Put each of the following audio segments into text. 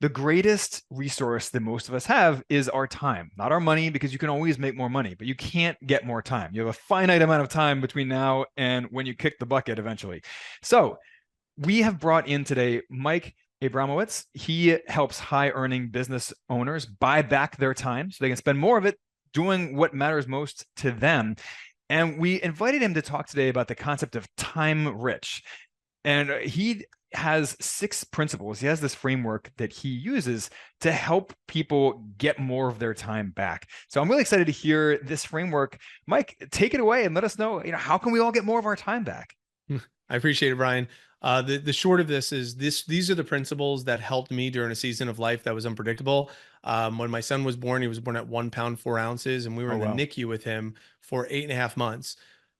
the greatest resource that most of us have is our time, not our money, because you can always make more money, but you can't get more time. You have a finite amount of time between now and when you kick the bucket eventually. So we have brought in today Mike Abramowitz. He helps high earning business owners buy back their time so they can spend more of it doing what matters most to them. And we invited him to talk today about the concept of time rich. And he has 6 principles. He has this framework that he uses to help people get more of their time back. So I'm really excited to hear this framework. Mike, take it away and let us know, how can we all get more of our time back? I appreciate it, Brian. The short of this is these are the principles that helped me during a season of life that was unpredictable. When my son was born, he was born at 1 pound, 4 ounces, and we were Oh, in the wow. NICU with him for 8.5 months.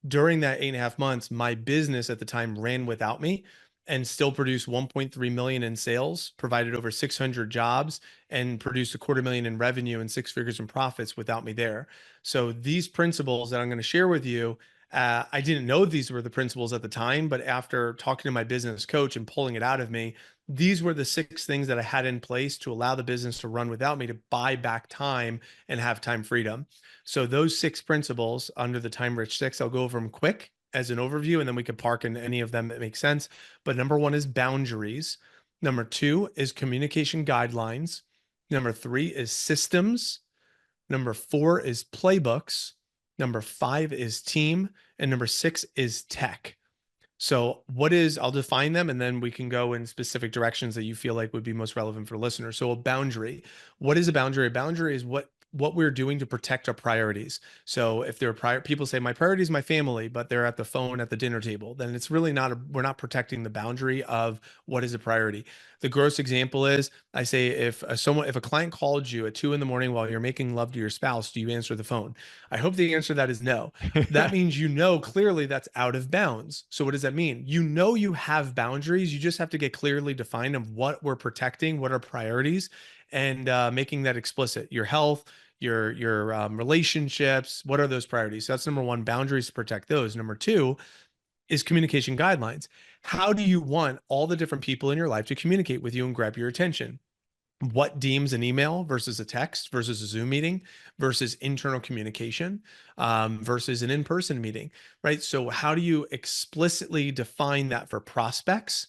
During that 8.5 months, my business at the time ran without me and still produced 1.3 million in sales, provided over 600 jobs, and produced $250,000 in revenue and 6 figures in profits without me there. So these principles that I'm going to share with you, I didn't know these were the principles at the time, but after talking to my business coach and pulling it out of me, these were the 6 things that I had in place to allow the business to run without me, to buy back time and have time freedom. So those 6 principles under the time rich 6, I'll go over them quick as an overview, and then we could park in any of them that make sense. But number 1 is boundaries. Number 2 is communication guidelines. Number 3 is systems. Number 4 is playbooks. Number 5 is team. And number 6 is tech. So I'll define them and then we can go in specific directions that you feel like would be most relevant for listeners. So a boundary, what is a boundary? A boundary is what we're doing to protect our priorities. So if there are people say my priority is my family, but they're at the phone at the dinner table, then it's really we're not protecting the boundary of what is a priority. The gross example is I say, if a client called you at 2 in the morning while you're making love to your spouse, do you answer the phone? I hope the answer to that is no. That means clearly that's out of bounds. So what does that mean? You have boundaries. You just have to get clearly defined of what we're protecting, what are priorities, and making that explicit. Your health, your relationships, what are those priorities? So that's number 1, boundaries to protect those. Number 2 is communication guidelines. How do you want all the different people in your life to communicate with you and grab your attention? What deems an email versus a text versus a Zoom meeting versus internal communication versus an in-person meeting, right? So how do you explicitly define that for prospects,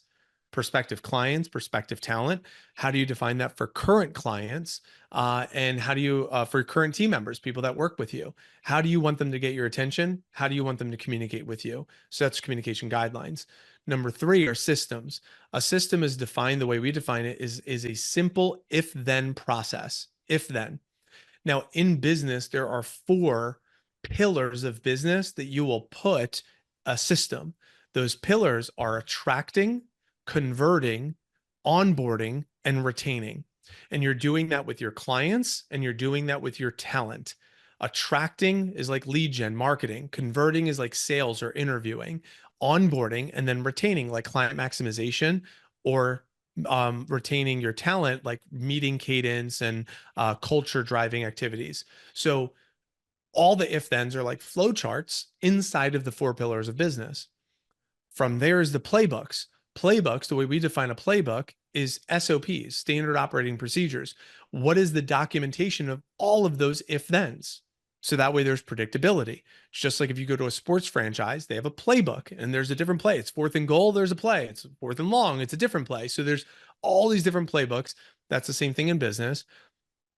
prospective clients, prospective talent? How do you define that for current clients? And how do you, for current team members, people that work with you, how do you want them to get your attention? How do you want them to communicate with you? So that's communication guidelines. Number 3 are systems. A system is defined, the way we define it is a simple if-then process. If-then. Now, in business, there are 4 pillars of business that you will put a system. Those pillars are attracting, converting, onboarding, and retaining. And you're doing that with your clients and you're doing that with your talent. Attracting is like lead gen marketing. Converting is like sales or interviewing. Onboarding and then retaining, like client maximization, or retaining your talent, like meeting cadence and culture driving activities. So all the if thens are like flow charts inside of the 4 pillars of business. From there is the playbooks. Playbooks, the way we define a playbook is SOPs, standard operating procedures. What is the documentation of all of those if thens? So that way there's predictability. It's just like if you go to a sports franchise, they have a playbook and there's a different play. It's 4th and goal, there's a play. It's 4th and long, it's a different play. So there's all these different playbooks. That's the same thing in business.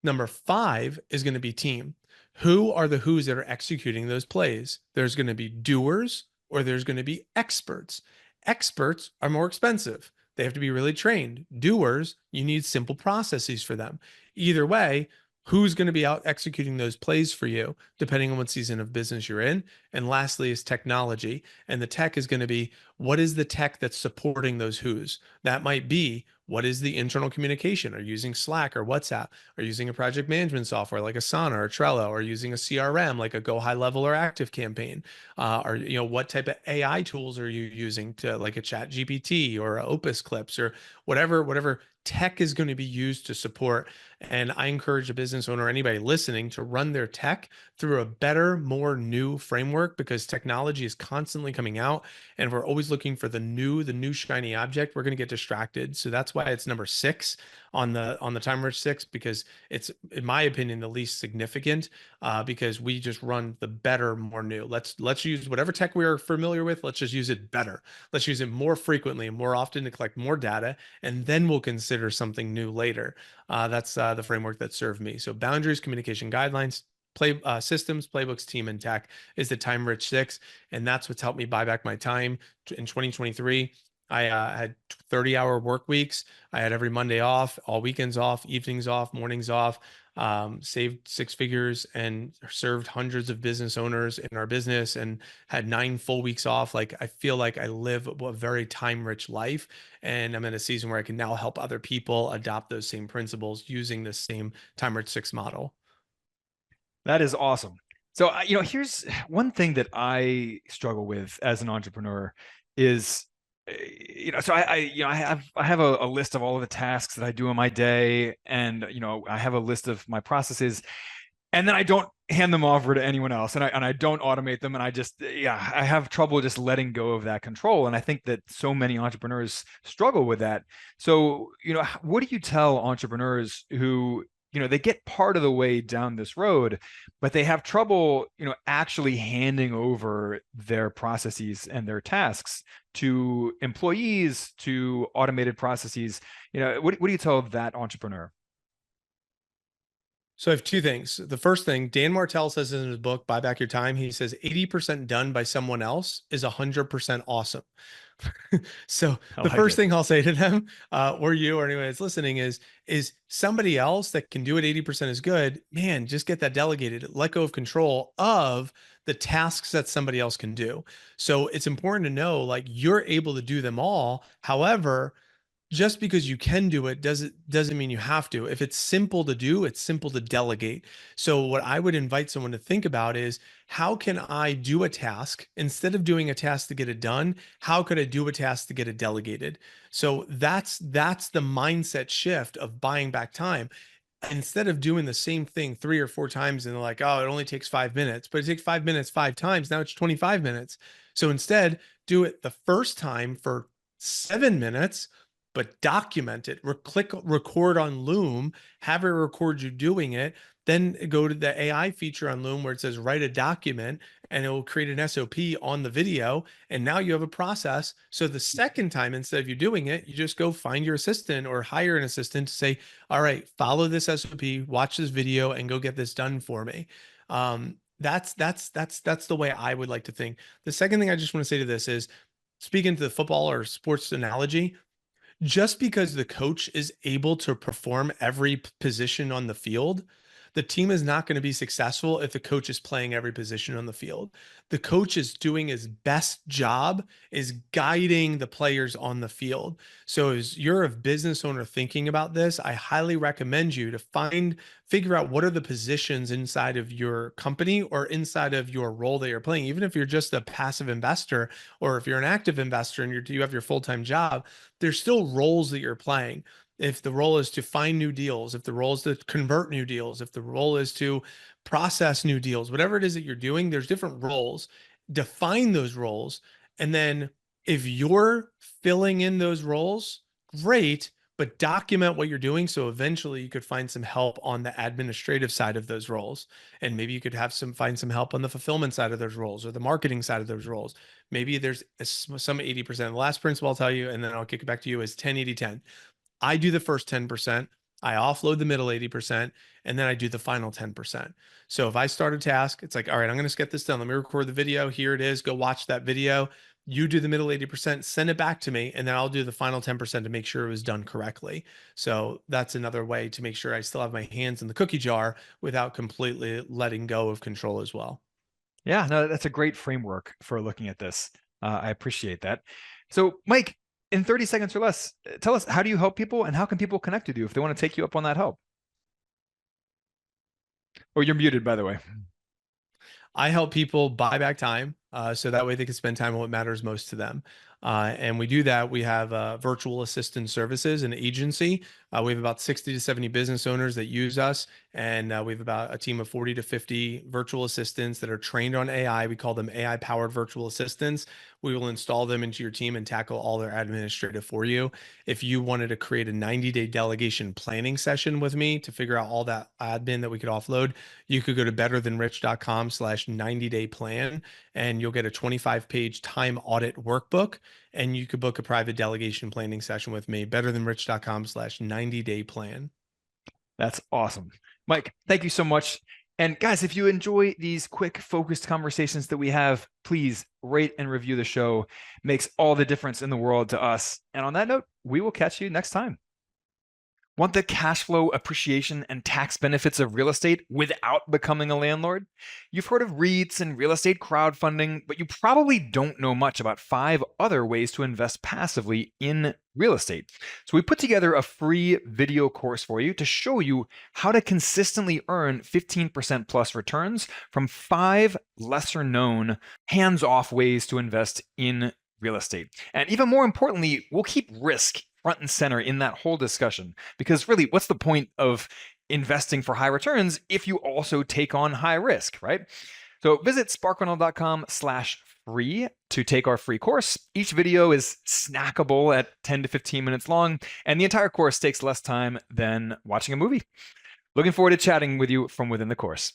Number 5 is going to be team. Who are the who's that are executing those plays? There's going to be doers or there's going to be experts. Experts are more expensive. They have to be really trained. Doers, you need simple processes for them. Either way, who's going to be out executing those plays for you, depending on what season of business you're in. And lastly is technology. And the tech is going to be, what is the tech that's supporting those who's? That might be, what is the internal communication? Are you using Slack or WhatsApp? Are you using a project management software like Asana or Trello? Or using a CRM like a Go High Level or Active Campaign? What type of AI tools are you using, to like a Chat GPT or a Opus Clips? Or whatever tech is going to be used to support. And I encourage a business owner, anybody listening, to run their tech through a better, more new framework, because technology is constantly coming out and we're always looking for the new shiny object. We're going to get distracted. So that's why it's number 6 on the timer 6, because it's, in my opinion, the least significant, because we just run the better, more new. Let's use whatever tech we are familiar with. Let's just use it better. Let's use it more frequently and more often to collect more data, and then we'll consider something new later. That's the framework that served me. So boundaries, communication guidelines, systems, playbooks, team, and tech is the time rich 6. And that's what's helped me buy back my time in 2023. I had 30-hour work weeks. I had every Monday off, all weekends off, evenings off, mornings off, saved 6 figures and served hundreds of business owners in our business, and had 9 full weeks off. Like, I feel like I live a very time rich life, and I'm in a season where I can now help other people adopt those same principles using the same time rich 6 model. That is awesome. So, here's one thing that I struggle with as an entrepreneur is, so I have a list of all of the tasks that I do in my day, and I have a list of my processes, and then I don't hand them over to anyone else, and I don't automate them, and I have trouble just letting go of that control. And I think that so many entrepreneurs struggle with that. So, what do you tell entrepreneurs who, they get part of the way down this road, but they have trouble, actually handing over their processes and their tasks to employees, to automated processes? What do you tell that entrepreneur? So I have 2 things. The first thing, Dan Martell says in his book, Buy Back Your Time, he says 80% done by someone else is 100% awesome. So I the like first it. thing I'll say to them, or you or anyone that's listening, is somebody else that can do it 80% is good. Man, just get that delegated. Let go of control of the tasks that somebody else can do. So it's important to know, like, you're able to do them all. However, just because you can do it doesn't mean you have to. If it's simple to do, it's simple to delegate. So what I would invite someone to think about is, how can I do a task instead of doing a task to get it done? How could I do a task to get it delegated? So that's the mindset shift of buying back time. Instead of doing the same thing 3 or 4 times and they're like, oh, it only takes 5 minutes, but it takes 5 minutes 5 times. Now it's 25 minutes. So instead, do it the first time for 7 minutes, but document it. Click record on Loom, have it record you doing it. Then go to the AI feature on Loom where it says write a document, and it will create an SOP on the video. And now you have a process. So the second time, instead of you doing it, you just go find your assistant or hire an assistant to say, all right, follow this SOP, watch this video, and go get this done for me. That's the way I would like to think. The second thing I just want to say to this is, speaking to the football or sports analogy, just because the coach is able to perform every position on the field, the team is not going to be successful if the coach is playing every position on the field. The coach is doing his best job, is guiding the players on the field. So as you're a business owner thinking about this, I highly recommend you to figure out what are the positions inside of your company or inside of your role that you're playing. Even if you're just a passive investor, or if you're an active investor and you have your full-time job, there's still roles that you're playing. If the role is to find new deals, if the role is to convert new deals, if the role is to process new deals, whatever it is that you're doing, there's different roles. Define those roles. And then if you're filling in those roles, great, but document what you're doing. So eventually you could find some help on the administrative side of those roles. And maybe you could find some help on the fulfillment side of those roles or the marketing side of those roles. Maybe there's some 80%. The last principle I'll tell you, and then I'll kick it back to you, is 10, 80, 10. I do the first 10%, I offload the middle 80%, and then I do the final 10%. So if I start a task, it's like, all right, I'm going to get this done. Let me record the video. Here it is. Go watch that video. You do the middle 80%, send it back to me, and then I'll do the final 10% to make sure it was done correctly. So that's another way to make sure I still have my hands in the cookie jar without completely letting go of control as well. Yeah, no, that's a great framework for looking at this. I appreciate that. So, Mike, in 30 seconds or less, tell us, how do you help people, and how can people connect with you if they want to take you up on that help? Oh, you're muted, by the way. I help people buy back time, so that way they can spend time on what matters most to them. And we do that. We have virtual assistant services and agency. We have about 60 to 70 business owners that use us. And we have about a team of 40 to 50 virtual assistants that are trained on AI. We call them AI powered virtual assistants. We will install them into your team and tackle all their administrative for you. If you wanted to create a 90-day delegation planning session with me to figure out all that admin that we could offload, you could go to betterthanrich.com/90-day plan, and you'll get a 25-page time audit workbook, and you could book a private delegation planning session with me. betterthanrich.com/90-day plan. That's awesome. Mike, thank you so much. And guys, if you enjoy these quick, focused conversations that we have, please rate and review the show. It makes all the difference in the world to us. And on that note, we will catch you next time. Want the cash flow, appreciation, and tax benefits of real estate without becoming a landlord? You've heard of REITs and real estate crowdfunding, but you probably don't know much about 5 other ways to invest passively in real estate. So we put together a free video course for you to show you how to consistently earn 15% plus returns from 5 lesser known hands-off ways to invest in real estate. And even more importantly, we'll keep risk front and center in that whole discussion, because really, what's the point of investing for high returns if you also take on high risk, right? So visit sparkrental.com/free to take our free course. Each video is snackable at 10 to 15 minutes long, and the entire course takes less time than watching a movie. Looking forward to chatting with you from within the course.